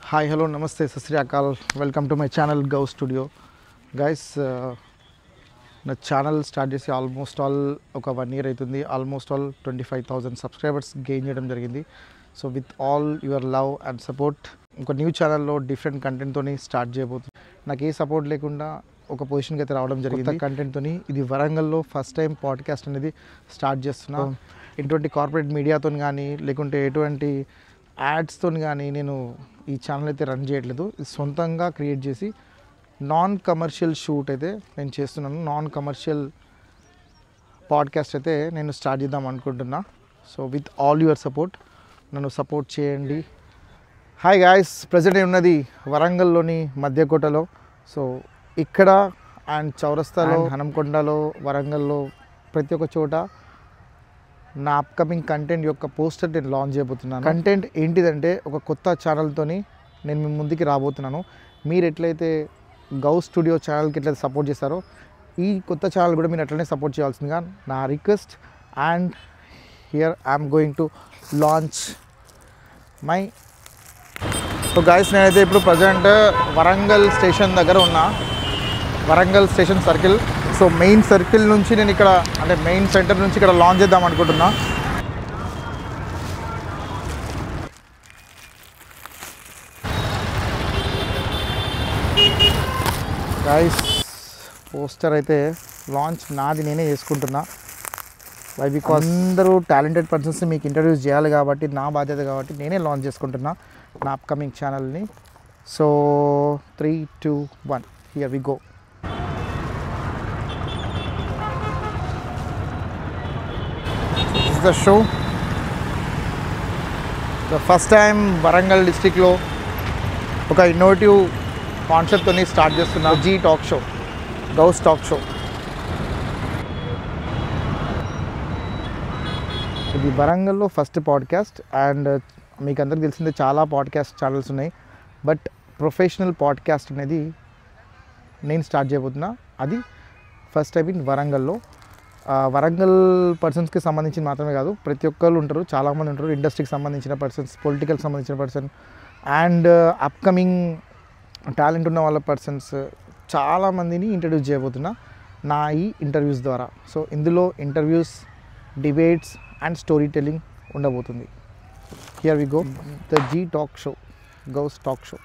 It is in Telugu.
హాయ్ హలో నమస్తే Sat Sri Akal welcome to my channel Ghouse studio guys. నా ఛానల్ స్టార్ట్ చేసి ఆల్మోస్ట్ ఆల్ ఒక 1 year అవుతుంది. ఆల్మోస్ట్ ఆల్ 25,000 సబ్స్క్రైబర్స్ గెయిన్ చేయడం జరిగింది. So with all your love and support ఒక న్యూ ఛానల్లో డిఫరెంట్ కంటెంట్తో స్టార్ట్ చేయబోతుంది. నాకు ఏ సపోర్ట్ లేకుండా ఒక పొజిషన్కి అయితే రావడం జరిగింది. కంటెంట్తో ఇది వరంగల్లో ఫస్ట్ టైం పాడ్కాస్ట్ అనేది స్టార్ట్ చేస్తున్నా. ఎటువంటి కార్పొరేట్ మీడియాతో కానీ లేకుంటే ఎటువంటి యాడ్స్తో కానీ నేను ఈ ఛానల్ అయితే రన్ చేయట్లేదు. ఇది సొంతంగా క్రియేట్ చేసి నాన్ కమర్షియల్ షూట్ అయితే నేను చేస్తున్నాను. నాన్ కమర్షియల్ పాడ్కాస్ట్ అయితే నేను స్టార్ట్ చేద్దాం అనుకుంటున్నా. So with all your support నన్ను సపోర్ట్ చేయండి. హాయ్ గాయస్, ప్రజెంట్ ఉన్నది వరంగల్లోని మధ్యకోటలో. సో ఇక్కడ అండ్ చౌరస్తాలో, హనంకొండలో, వరంగల్లో ప్రతి ఒక్క చోట నా అప్కమింగ్ కంటెంట్ యొక్క పోస్టర్ నేను లాంచ్ చేయబోతున్నాను. కంటెంట్ ఏంటిదంటే ఒక కొత్త ఛానల్తోని నేను మీ ముందుకి రాబోతున్నాను. మీరు ఎట్లయితే గౌ స్టూడియో ఛానల్కి ఎట్లయితే సపోర్ట్ చేస్తారో ఈ కొత్త ఛానల్ కూడా మీరు అట్లనే సపోర్ట్ చేయాల్సిందిగా నా request. And here I'm going to launch my. So guys, నేనైతే ఇప్పుడు ప్రజెంట్ వరంగల్ స్టేషన్ దగ్గర ఉన్నా. Warangal station circle. So main circle నుంచి నేను ఇక్కడ అంటే మెయిన్ సెంటర్ నుంచి ఇక్కడ లాంచ్ చేద్దాం అనుకుంటున్నా. గైస్, పోస్టర్ అయితే లాంచ్ నాది నేనే చేసుకుంటున్నా. వై బికాజ్ అందరూ టాలెంటెడ్ పర్సన్స్ మీకు ఇంట్రడ్యూస్ చేయాలి కాబట్టి నా బాధ్యత కాబట్టి నేనే లాంచ్ చేసుకుంటున్నా నా అప్కమింగ్ ఛానల్ని. So 3, 2, 1 here we go. The show the first time Warangal డిస్టిక్లో ఒక ఇన్నోవేటివ్ కాన్సెప్ట్తో స్టార్ట్ చేస్తున్నా. G talk show, Ghouse talk show. ఇది వరంగల్లో ఫస్ట్ పాడ్కాస్ట్. అండ్ మీకు అందరికి తెలిసిందే చాలా పాడ్కాస్ట్ ఛానల్స్ ఉన్నాయి. బట్ ప్రొఫెషనల్ పాడ్కాస్ట్ అనేది నేను స్టార్ట్ చేయబోతున్నా. అది ఫస్ట్ టైం ఇన్ వరంగల్లో. వరంగల్ పర్సన్స్కి సంబంధించి మాత్రమే కాదు, ప్రతి ఒక్కరు ఉంటారు, చాలామంది ఉంటారు. ఇండస్ట్రీకి సంబంధించిన పర్సన్స్, పొలిటికల్కి సంబంధించిన పర్సన్ అండ్ అప్కమింగ్ టాలెంట్ ఉన్న వాళ్ళ పర్సన్స్ చాలామందిని ఇంట్రడ్యూస్ చేయబోతున్నా నా ఈ ఇంటర్వ్యూస్ ద్వారా. సో ఇందులో interviews, debates and story telling ఉండబోతుంది. Here we go, the G talk show, Ghouse talk show.